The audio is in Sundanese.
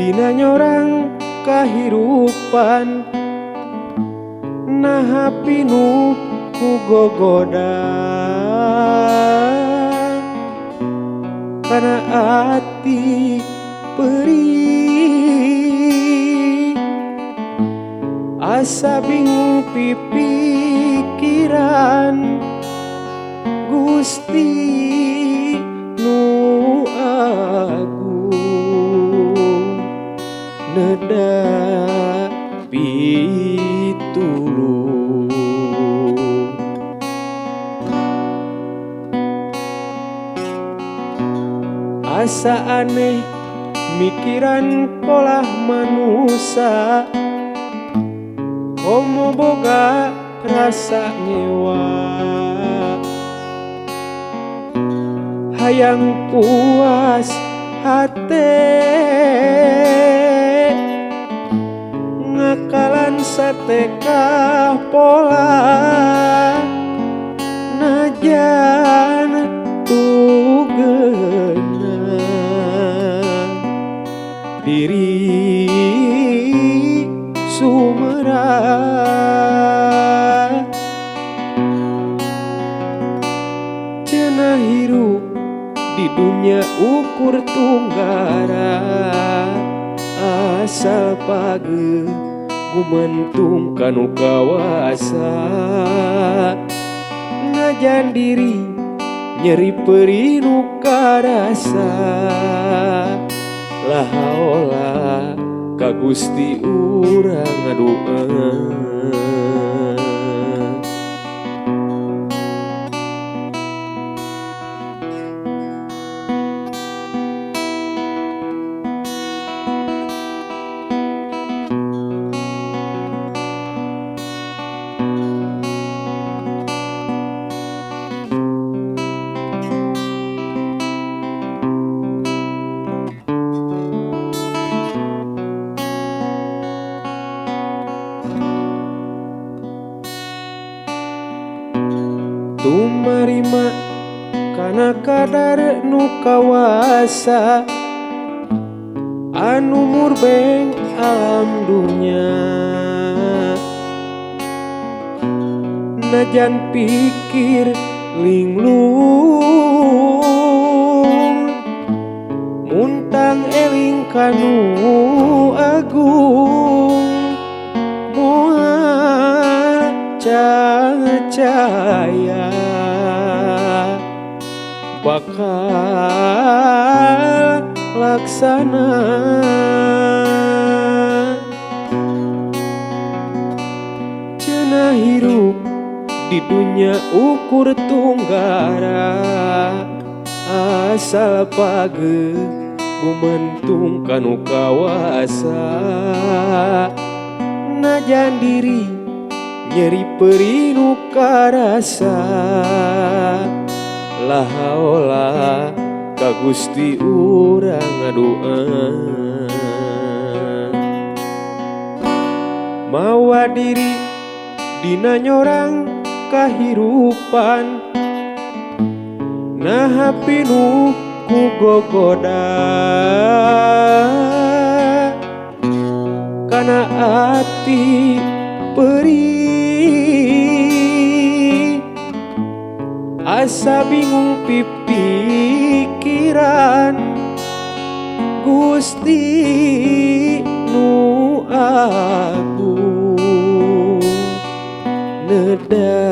dina nyorang kahirupan naha pinuh ku gogoda kana ati perih asa bingung pipikiran Gusti nu agung neda pitulung asa aneh mikiran polah manusia komo boga rasa nyewa hayang puas hate ngakalan satekah pola najan tugena diri sumerah cenah hirup di dunia ukur tunggara asal page gumantung kanu kawasa najan diri nyeri perih nu karasa lahaola ka Gusti urang ngadua tumarima kana kadar nu kawasa anu murbeng alam dunya najan pikir linglung muntang eling kanu agung moal cahaya bakal laksana cenah hirup di dunia ukur tunggara asal page gumantung kanu kawasa najan diri nyeri perih nu karasa lahaola ka Gusti urang ngadua mawa diri dina nyorang kahirupan naha pinuh ku gogoda kana ati perih asa bingung pipikiran Gusti nu agung neda